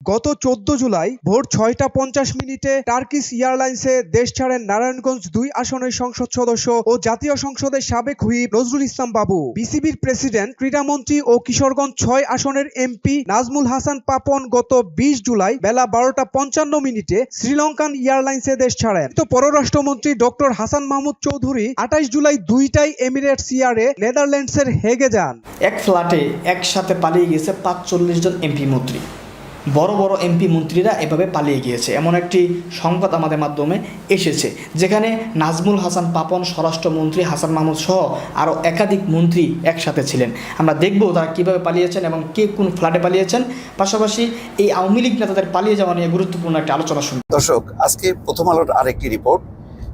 গত 14 জুলাই ভোর ৬টা ৫০ টার্কিশ এয়ারলাইন্সে দেশ ছাড়েন নারায়ণগঞ্জ ২ আসনের সংসদ সদস্য ও জাতীয় সংসদের সাবেক হুইপ নজরুল ইসলাম বাবু। বিসিবির প্রেসিডেন্ট, ক্রীড়ামন্ত্রী ও কিশোরগঞ্জ ৬ আসনের এমপি নাজমুল হাসান পাপন গত ২০ জুলাই বেলা ১২টা ৫৫ শ্রীলঙ্কান এয়ারলাইন্সে দেশ ছাড়েন। তো পররাষ্ট্রমন্ত্রী ডক্টর হাসান মাহমুদ চৌধুরী ২৮ জুলাই দুইটাই এমিরেটস এয়ারে নেদারল্যান্ডসের হেগে যান। এক ফ্ল্যাটে একসাথে পালিয়ে গিয়েছে ৪৫ জন এমপি মন্ত্রী। বড় বড় এমপি মন্ত্রীরা এভাবে পালিয়ে গিয়েছে এমন একটি সংবাদ আমাদের মাধ্যমে এসেছে, যেখানে নাজমুল হাসান পাপন, স্বরাষ্ট্রমন্ত্রী হাসান মাহমুদ সহ আরও একাধিক মন্ত্রী একসাথে ছিলেন। আমরা দেখব তারা কীভাবে পালিয়েছেন এবং কে কোন ফ্ল্যাটে পালিয়েছেন। পাশাপাশি এই আওয়ামী লীগ নেতাদের পালিয়ে যাওয়া নিয়ে গুরুত্বপূর্ণ একটা আলোচনা শুনুন। দর্শক, আজকে প্রথম আলোর আরেকটি রিপোর্ট,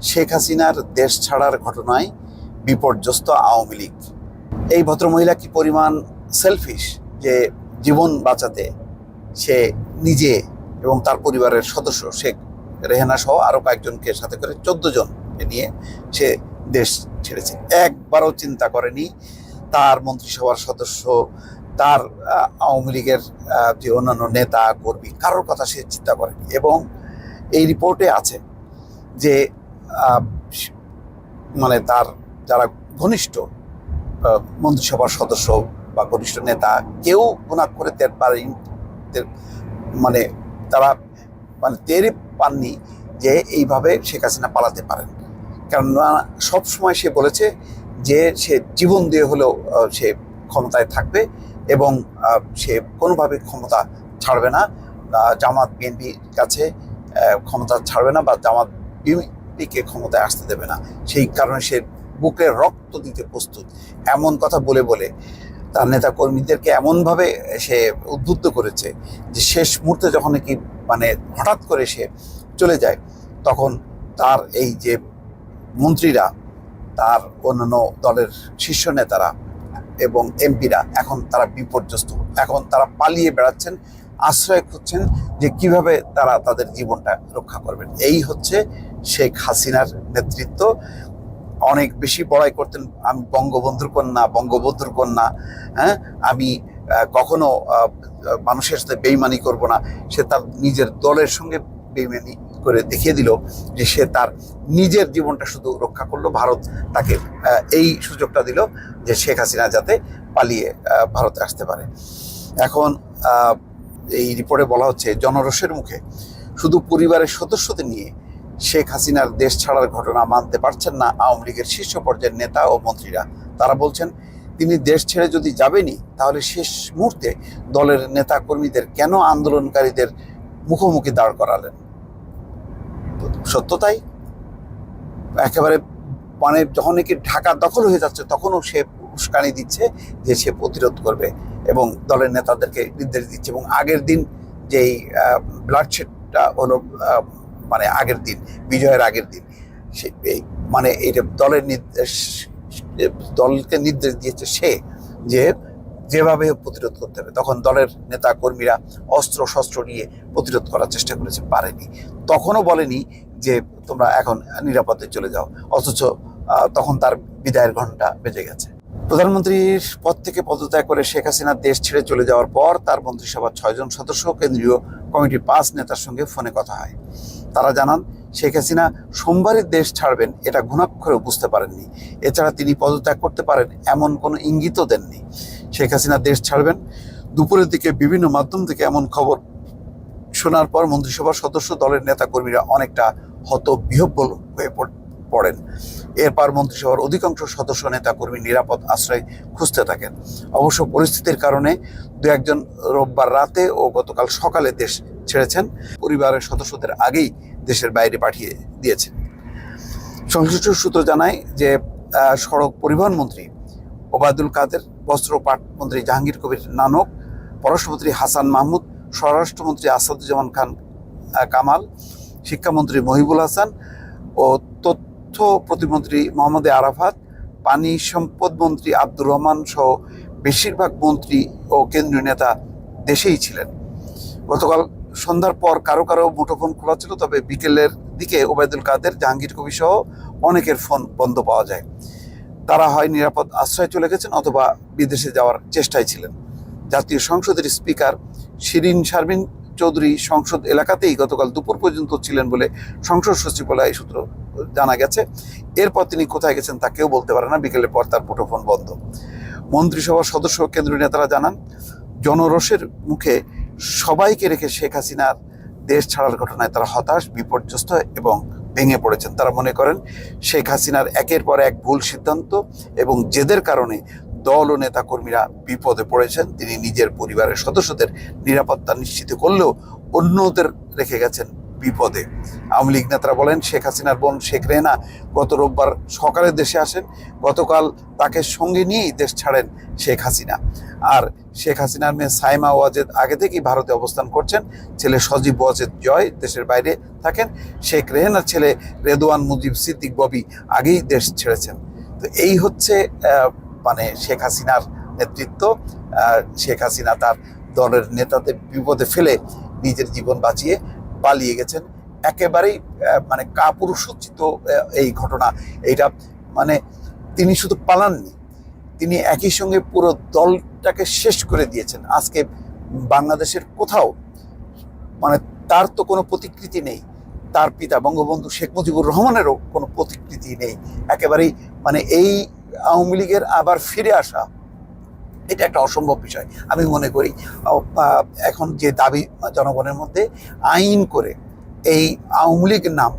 শেখ হাসিনার দেশ ছাড়ার ঘটনায় বিপর্যস্ত আওয়ামী লীগ। এই ভদ্রমহিলা কি পরিমাণ সেলফিশ যে জীবন বাঁচাতে সে নিজে এবং তার পরিবারের সদস্য শেখ রেহানা সহ আরও কয়েকজনকে সাথে করে 14 জনকে নিয়ে সে দেশ ছেড়েছে। একবারও চিন্তা করেনি তার মন্ত্রিসভার সদস্য, তার আওয়ামী লীগের যে অন্যান্য নেতা কর্মী, কারোর কথা সে চিন্তা করেনি। এবং এই রিপোর্টে আছে যে মানে তার যারা ঘনিষ্ঠ মন্ত্রিসভার সদস্য বা ঘনিষ্ঠ নেতা কেউ গুনাহ করে মানে তারা টেরই পাননি যে এইভাবে শেখ হাসিনা পালাতে পারেন। কেননা সবসময় সে বলেছে যে সে জীবন দিয়ে হলেও সে ক্ষমতায় থাকবে এবং সে কোনোভাবে ক্ষমতা ছাড়বে না, জামাত বিএনপির কাছে ক্ষমতা ছাড়বে না বা জামাত বিএনপিকে ক্ষমতায় আসতে দেবে না। সেই কারণে সে বুকে রক্ত দিতে প্রস্তুত। এমন কথা বলে বলে তার নেতা কর্মীদেরকে এমনভাবে সে উদ্বুদ্ধ করেছে যে শেষ মুহূর্তে যখন কি হঠাৎ করে সে চলে যায়, তখন তার এই যে মন্ত্রীরা, তার অন্যান্য দলের শীর্ষ নেতারা এবং এমপিরা এখন তারা বিপর্যস্ত। এখন তারা পালিয়ে বেড়াচ্ছেন, আশ্রয় খুঁজছেন যে কিভাবে তারা তাদের জীবনটা রক্ষা করবেন। এই হচ্ছে শেখ হাসিনার নেতৃত্ব। অনেক বেশি বড়াই করতেন, আমি বঙ্গবন্ধুর কন্যা, হ্যাঁ, আমি কখনো মানুষের সাথে বেইমানি করব না। সে তার নিজের দলের সঙ্গে বেইমানি করে দেখিয়ে দিল যে সে তার নিজের জীবনটা শুধু রক্ষা করলো। ভারত তাকে এই সুযোগটা দিল যে শেখ হাসিনা যাতে পালিয়ে ভারতে আসতে পারে। এখন এই রিপোর্টে বলা হচ্ছে, জনরোষের মুখে শুধু পরিবারের সদস্যদের নিয়ে শেখ হাসিনার দেশ ছাড়ার ঘটনা মানতে পারছেন না আওয়ামী লীগের শীর্ষ পর্যায়ের নেতা ও মন্ত্রীরা। তারা বলছেন, তিনি দেশ ছেড়ে যদি যাবেনই, তাহলে শেষ মুহূর্তে দলের নেতা কর্মীদের কেন আন্দোলনকারীদের মুখোমুখি দাঁড় করালেন। সত্য তাই, একেবারে যখন নাকি ঢাকা দখল হয়ে যাচ্ছে তখনও সে উস্কানি দিচ্ছে যে সে প্রতিরোধ করবে এবং দলের নেতাদেরকে নির্দেশ দিচ্ছে। এবং আগের দিন যেই ব্লাডশেডটা হলো, আগের দিন, বিজয়ের আগের দিন, সে এটা দলকে নির্দেশ দিয়েছে সে যে যেভাবে প্রতিরোধ করতে হবে। তখন দলের নেতা কর্মীরা অস্ত্র শস্ত্র নিয়ে প্রতিরোধ করার চেষ্টা করেছে, পারেনি। তখনও বলেনি যে তোমরা এখন নিরাপদে চলে যাও, অথচ তখন তার বিদায়ের ঘন্টা বেজে গেছে। প্রধানমন্ত্রীর পদ থেকে পদত্যাগ করে শেখ হাসিনা দেশ ছেড়ে চলে যাওয়ার পর তার মন্ত্রিসভার 6 জন সদস্য, কেন্দ্রীয় কমিটির 5 নেতার সঙ্গে ফোনে কথা হয়। তারা জানান, শেখ হাসিনা সোমবারই দেশ ছাড়বেন এটা ঘুণাক্ষরেও বুঝতে পারেননি। এছাড়া তিনি পদত্যাগ করতে পারেন এমন কোনো ইঙ্গিতও দেননি। শেখ হাসিনা দেশ ছাড়বেন দুপুরের দিকে বিভিন্ন মাধ্যম থেকে এমন খবর শোনার পর মন্ত্রিসভার সদস্য, দলের নেতা কর্মীরা অনেকটা হতবিহ্বল হয়ে পড়েন। এরপর মন্ত্রিসভার অধিকাংশ সদস্য নেতা কর্মী নিরাপদ আশ্রয় খুঁজতে থাকেন। অবশ্য পরিস্থিতির কারণে 2-1 রোববার রাতে ও গতকাল সকালে দেশ ছেড়েছেন। পরিবারের সদস্যদের আগেই দেশের বাইরে পাঠিয়ে দিয়েছেন। সংশ্লিষ্ট সূত্র জানায় যে সড়ক পরিবহন মন্ত্রী ওবায়দুল কাদের, বস্ত্র পাট মন্ত্রী জাহাঙ্গীর কবির নানক, পররাষ্ট্রমন্ত্রী হাসান মাহমুদ, স্বরাষ্ট্রমন্ত্রী আসাদুজ্জামান খান কামাল, শিক্ষামন্ত্রী মহিবুল হাসান ও তথ্য প্রতিমন্ত্রী মোহাম্মদ আরাফাত, পানি সম্পদ মন্ত্রী আব্দুর রহমান সহ বেশিরভাগ মন্ত্রী ও কেন্দ্রীয় নেতা দেশেই ছিলেন। গতকাল সন্ধ্যার পর কারো কারো মুঠোফোন খোলা ছিল, তবে বিকেলের দিকে ওবায়দুল কাদের, জাহাঙ্গীর কবির সহ অনেকের ফোন বন্ধ পাওয়া যায়। তারা হয় নিরাপদ আশ্রয় চলে গেছেন অথবা বিদেশে যাওয়ার চেষ্টায় ছিলেন। জাতীয় সংসদের স্পিকার শিরিন শারমিন চৌধুরী সংসদ এলাকাতেই গতকাল দুপুর পর্যন্ত ছিলেন বলে সংসদ সচিবালয় সূত্র জানা গেছে। এরপর তিনি কোথায় গেছেন তা কেউ বলতে পারে না। বিকেলের পর তার মুঠোফোন বন্ধ। মন্ত্রিসভার সদস্য কেন্দ্রীয় নেতারা জানান, জনরোষের মুখে সবাইকে রেখে শেখ হাসিনার দেশ ছাড়ার ঘটনায় তারা হতাশ, বিপর্যস্ত এবং ভেঙে পড়েছেন। তারা মনে করেন শেখ হাসিনার একের পর এক ভুল সিদ্ধান্ত এবং জেদের কারণে দল ও নেতাকর্মীরা বিপদে পড়েছেন। তিনি নিজের পরিবারের সদস্যদের নিরাপত্তা নিশ্চিত করলেও অন্যদের রেখে গেছেন বিপদে। আওয়ামী লীগ নেতারা বলেন, শেখ হাসিনার বোন শেখ রেহানা গত রোববার সকালে দেশে আসেন। গতকাল তাকে সঙ্গে নিয়েই দেশ ছাড়েন শেখ হাসিনা। আর শেখ হাসিনার মেয়ে সাইমা ওয়াজেদ আগে থেকেই ভারতে অবস্থান করছেন। ছেলে সজীব ওয়াজেদ জয় দেশের বাইরে থাকেন। শেখ রেহানার ছেলে রেদওয়ান মুজিব সিদ্দিক ববি আগেই দেশ ছেড়েছেন। তো এই হচ্ছে মানে শেখ হাসিনার নেতৃত্ব। শেখ হাসিনা তার দলের নেতাদের বিপদে ফেলে নিজের জীবন বাঁচিয়ে পালিয়ে গেছেন। একেবারেই মানে কাপুরুষোচিত এই ঘটনা। এইটা মানে তিনি শুধু পালাননি, তিনি একই সঙ্গে পুরো দলটাকে শেষ করে দিয়েছেন। আজকে বাংলাদেশের কোথাও মানে তার তো কোনো প্রতিকৃতি নেই, তার পিতা বঙ্গবন্ধু শেখ মুজিবুর রহমানেরও কোনো প্রতিকৃতি নেই। একেবারেই মানে এই আওয়ামী লীগের আবার ফিরে আসা এটা একটা অসম্ভব বিষয়। আমি মনে করি এখন যে দাবি জনগণের মধ্যে আইন করে এই আওয়ামী লীগের নাম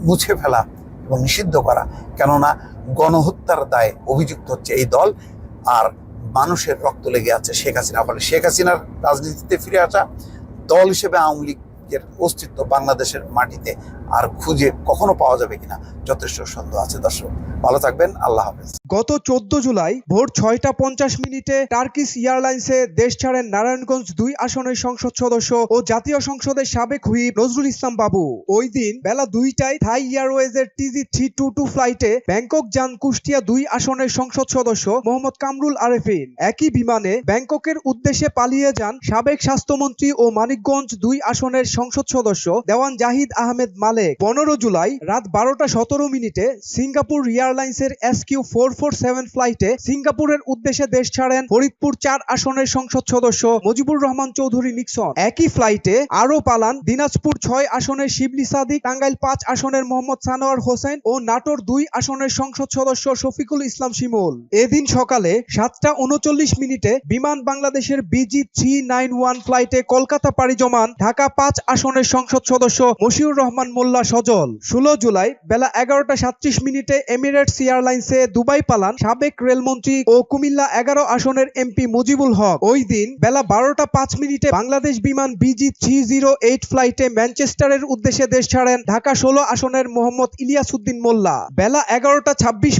মুছে ফেলা এবং নিষিদ্ধ করা, কেননা গণহত্যার দায়ে অভিযুক্ত হচ্ছে এই দল, আর মানুষের রক্ত লেগে আছে শেখ হাসিনা। ফলে শেখ হাসিনার রাজনীতিতে ফিরে আসা, দল হিসেবে আওয়ামী লীগের অস্তিত্ব বাংলাদেশের মাটিতে আর খুঁজে কখনো পাওয়া যাবে কিনা যথেষ্ট সন্দেহ আছে। দর্শক ভালো থাকবেন, আল্লাহ হাফেজ। গত 14 জুলাই ভোর 6টা 50 টার্কিশ এয়ারলাইন্সে দেশ ছাড়েন নারায়ণগঞ্জ 2 আসনের সংসদ সদস্য ও জাতীয় সংসদের সাবেক হুইপ নজরুল ইসলাম বাবু। ওই দিন বেলা 2টায় থাই এয়ারওয়েজের TG322 ফ্লাইটে ব্যাংকক যান কুষ্টিয়া 2 আসনের সংসদ সদস্য মোহাম্মদ কামরুল আরেফিন। একই বিমানে ব্যাংককের উদ্দেশ্যে পালিয়ে যান সাবেক স্বাস্থ্যমন্ত্রী ও মানিকগঞ্জ 2 আসনের সংসদ সদস্য দেওয়ান জাহিদ আহমেদ মালেক। 15 জুলাই রাত 12টা 17 সিঙ্গাপুর এয়ারলাইন্সের SQ447 ফ্লাইটে সিঙ্গাপুরের উদ্দেশ্যে দেশ ছাড়েন ফরিদপুর 4 আসনের সংসদ সদস্য মুজিবুর রহমান চৌধুরী নিক্সন। একই ফ্লাইটে আরও পালান দিনাজপুর 6 আসনের শিবলি সাদিক, টাঙ্গাইল 5 আসনের মোহাম্মদ সানোয়ার হোসেন ও নাটোর 2 আসনের সংসদ সদস্য শফিকুল ইসলাম শিমুল। এদিন সকালে 7টা 39 বিমান বাংলাদেশের BG391 ফ্লাইটে কলকাতা পাড়ি জমান ঢাকা 5 আসনের সংসদ সদস্য মশিউর রহমান মোল্লা সজল। 16 জুলাই বেলা 11টা 37 এমিরেটস এয়ারলাইন্সে দুবাই পালান সাবেক রেলমন্ত্রী ও কুমিল্লা 11 আসনের MP মুজিবুল হক। ওই দিন বেলা 12টা 5 বাংলাদেশ বিমান BG308 ফ্লাইটে ম্যানচেস্টারের উদ্দেশ্যে দেশ ছাড়েন ঢাকা 16 আসনের মোহাম্মদ ইলিয়াস উদ্দিন মোল্লা। বেলা 11টা 26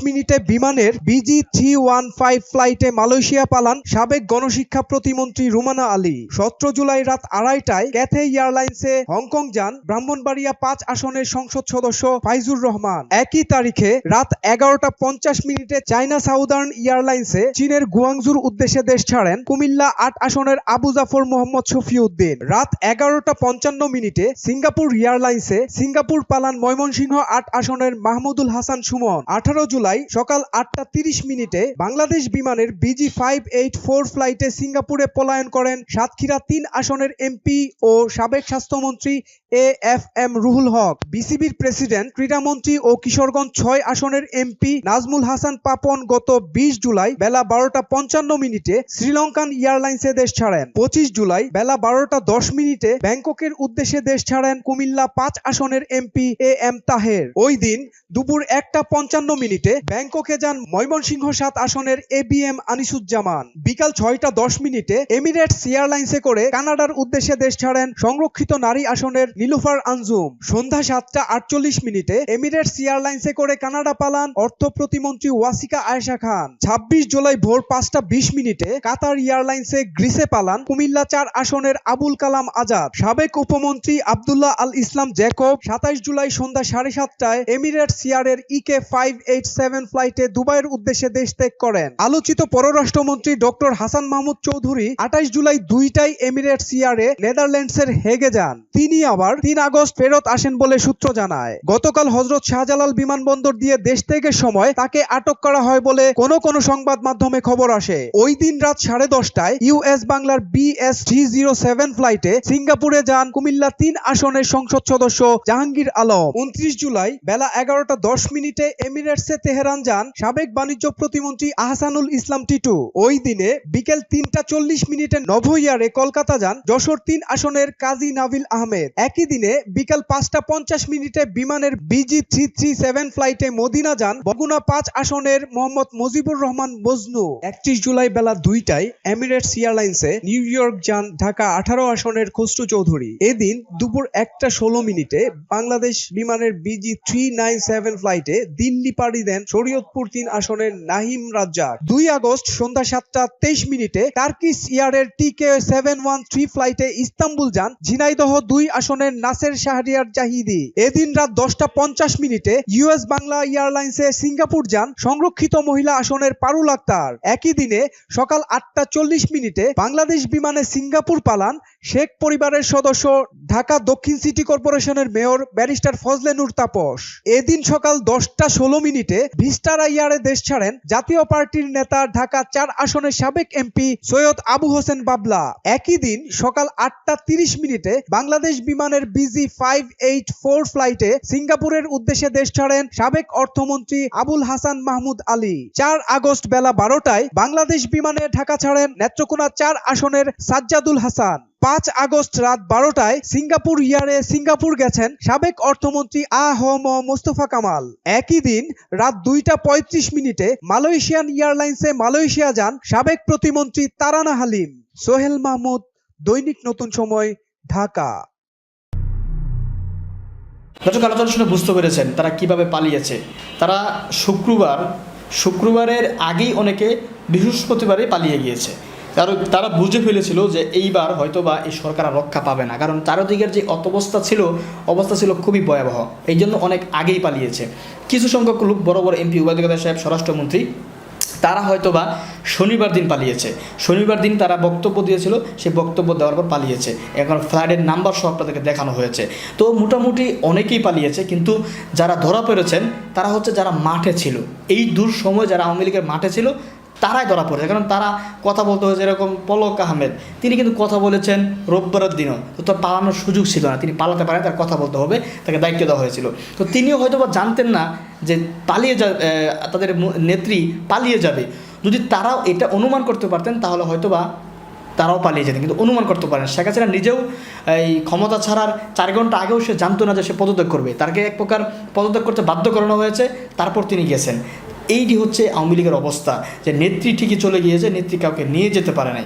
বিমানের BG315 ফ্লাইটে মালয়েশিয়া পালান সাবেক গণশিক্ষা প্রতিমন্ত্রী রুমানা আলী। 17 জুলাই রাত 2:30টায় ক্যাথে এয়ারলাইন্সে হংকং যান ব্রাহ্মণবাড়িয়া 5 আসনের সংসদ সদস্য ফাইজুর রহমান। একই তারিখে রাত 11টা 50 চায়না সাউদার্ন এয়ারলাইন্সে চীনের গুয়াংজুর উদ্দেশ্যে দেশ ছাড়েন কুমিল্লা 8 আসনের আবু জাফর মোহাম্মদ শফিউদ্দিন। রাত 11টা 55 সিঙ্গাপুর এয়ারলাইন্সে সিঙ্গাপুর পালান ময়মনসিংহ 8 আসনের মাহমুদুল হাসান সুমন। 18 জুলাই সকাল 8টা 30 বাংলাদেশ বিমানের BG584 ফ্লাইটে সিঙ্গাপুরে পলায়ন করেন সাতক্ষীরা 3 আসনের MP ও সাবেক স্বাস্থ্যমন্ত্রী AFM রুহুল হক। বিসিবির প্রেসিডেন্ট, ক্রীড়ামন্ত্রী ও কিশোরগঞ্জ 6 আসনের MP নাজমুল হাসান পাপন গত 20 জুলাই বেলা 12টা 55 শ্রীলঙ্কান এয়ারলাইন্সে দেশ ছাড়েন। 25 জুলাই বেলা 12টা 10 ব্যাংককের উদ্দেশ্যে দেশ ছাড়েন কুমিল্লা 5 আসনের MP AM তাহের। ওই দিন দুপুর 1টা 55 ব্যাংককে যান ময়মনসিংহ 7 আসনের ABM আনিসুজ্জামান। বিকাল 6টা 10 এমিরেটস এয়ারলাইন্সে করে কানাডার উদ্দেশ্যে দেশ ছাড়েন সংরক্ষিত নারী আসনের নীলুফার আঞ্জুম। সন্ধ্যা 7টা 48 এমিরেটস এয়ারলাইন্সে করে কানাডা পালান অর্থ প্রতিমন্ত্রী ওয়াসিকা আয়েশা খান। 26 জুলাই ভোর 5টা 20 কাতার এয়ারলাইন্সে গ্রিসে পালান কুমিল্লা 4 আসনের আবুল কালাম আজাদ। সাবেক উপমন্ত্রী আব্দুল্লাহ আল ইসলাম জ্যাকব 27 জুলাই সন্ধ্যা 7:30টায় এমিরেটস এয়ারের EK587 ফ্লাইটে দুবাইয়ের উদ্দেশ্যে দেশ ত্যাগ করেন। আলোচিত পররাষ্ট্রমন্ত্রী ডক্টর হাসান মাহমুদ চৌধুরী 28 জুলাই 2টায় এমিরেটস এয়ারে নেদারল্যান্ডসের হেগে যান। তিনি আবার শুক্রবার ৩ আগস্ট ফেরত আসেন বলে সূত্র জানায়। গতকাল হযরত শাহজালাল বিমানবন্দর দিয়ে দেশ ত্যাগের সময় তাকে আটক করা হয় বলে কোনো সংবাদ মাধ্যমে খবর আসে। ওই দিন রাত 10:30টায় ইউএস বাংলার BS-307 ফ্লাইটে সিঙ্গাপুরে যান কুমিল্লা ৩ আসনের সংসদ সদস্য জাহাঙ্গীর আলম। 29 জুলাই বেলা 11:10 এমিরেটসে তেহরান যান সাবেক বাণিজ্য প্রতিমন্ত্রী আহসানুল ইসলাম টিটু। ওই দিনে বিকেল 3:40 নভোইয়ারে কলকাতা যান যশোর 3 আসনের কাজী নাভিল আহমেদ। একই দিনে বিকেল 5:50 বিমানের BG-337 ফ্লাইটে মদিনা যান বগুড়া 5 আসনের মোহাম্মদ মুজিবুর রহমান মজনু। 31 জুলাই বেলা 2টায় এমিরেটস এয়ারলাইন্সে নিউ ইয়র্ক যান ঢাকা 18 আসনের খসরু চৌধুরী। এদিন দুপুর 1:16 বাংলাদেশ বিমানের BG-397 ফ্লাইটে দিল্লি পাড়ি দেন শরীয়তপুর 3 আসনের নাহিম রাজ্জাক। 2 আগস্ট সন্ধ্যা 7:23 টার্কিশ এয়ারের TK-713 ফ্লাইটে ইস্তাম্বুল যান ঝিনাইদহ 2 আসনের নাসের শাহরিয়ার জাহিদি। এদিন রাত 10:50 ইউএস বাংলা এয়ারলাইন্সে সিঙ্গাপুর যান সংরক্ষিত মহিলা আসনের পারুল আক্তার। একই দিনে সকাল 8:40 বাংলাদেশ বিমানে সিঙ্গাপুর পালান শেখ পরিবারের সদস্য ঢাকা দক্ষিণ সিটি কর্পোরেশনের মেয়র ব্যারিস্টার ফজলে নূর তাপস। এদিন সকাল 10:16 ভিস্টারা এয়ারে দেশ ছাড়েন জাতীয় পার্টির নেতা ঢাকা 4 আসনের সাবেক এমপি সৈয়দ আবু হোসেন বাবলা। একই দিন সকাল 8:30 বাংলাদেশ বিমানের BG-584 ফ্লাইটে সিঙ্গাপুরের উদ্দেশ্যে দেশ ছাড়েন সাবেক অর্থমন্ত্রী আবুল হাসান মাহমুদ আলী। 4 আগস্ট বেলা 12টায় বাংলাদেশ বিমানে ঢাকা ছাড়েন নেত্রকোনা 4 আসনের সাজ্জাদুল হাসান। 5 আগস্ট রাত 12টায় সিঙ্গাপুর এয়ারে সিঙ্গাপুর গেছেন সাবেক অর্থমন্ত্রী আ.হ.ম মোস্তফা কামাল। একই দিন রাত 2:35 মালয়েশিয়ান এয়ারলাইন্সে মালয়েশিয়া যান সাবেক প্রতিমন্ত্রী তারানা হালিম। সোহেল মাহমুদ, দৈনিক নতুন সময়, ঢাকা। দর্শক, আলোচনা শুনে বুঝতে পেরেছেন তারা কিভাবে পালিয়েছে। তারা শুক্রবারের আগেই অনেকে বৃহস্পতিবারে পালিয়ে গিয়েছে। কারণ তারা বুঝে ফেলেছিল যে এইবার হয়তোবা এই সরকার আর রক্ষা পাবে না, কারণ চারদিকের যে অবস্থা ছিল খুবই ভয়াবহ। এই জন্য অনেক আগেই পালিয়েছে। কিছু সংখ্যক লোক বড় বড় এমপি ওবায়দুল কাদের সাহেব, স্বরাষ্ট্রমন্ত্রী, তারা হয়তোবা শনিবার দিন পালিয়েছে। শনিবার দিন তারা বক্তব্য দিয়েছিল, সেই বক্তব্য দেওয়ার পর পালিয়েছে। এখন ফ্লাইটের নাম্বার সহ আপনাদেরকে দেখানো হয়েছে। তো মোটামুটি অনেকেই পালিয়েছে, কিন্তু যারা ধরা পড়েছেন তারা হচ্ছে যারা মাঠে ছিল, এই দূর সময় যারা আওয়ামী লীগের মাঠে ছিল তারাই ধরা পড়েছে। কারণ তারা কথা বলতে হয়েছে। এরকম পলক আহমেদ, তিনি কিন্তু কথা বলেছেন রোববারের দিনও, তো তার পালানোর সুযোগ ছিল না, তিনি পালাতে পারেন, তার কথা বলতে হবে, তাকে দায়িত্ব দেওয়া হয়েছিল। তো তিনিও হয়তো বা জানতেন না যে তাদের নেত্রী পালিয়ে যাবে। যদি তারাও এটা অনুমান করতে পারতেন তাহলে হয়তো বা তারাও পালিয়ে যেতেন, কিন্তু অনুমান করতে পারেন। শেখ হাসিনা নিজেও এই ক্ষমতা ছাড়ার 4 ঘন্টা আগেও সে জানতো না যে সে পদত্যাগ করবে। তাকে এক প্রকার পদত্যাগ করতে বাধ্য করানো হয়েছে, তারপর তিনি গেছেন। এইটি হচ্ছে আওয়ামী লীগের অবস্থা, যে নেত্রী ঠিকই চলে গিয়েছে, নেত্রী কাউকে নিয়ে যেতে পারে নাই।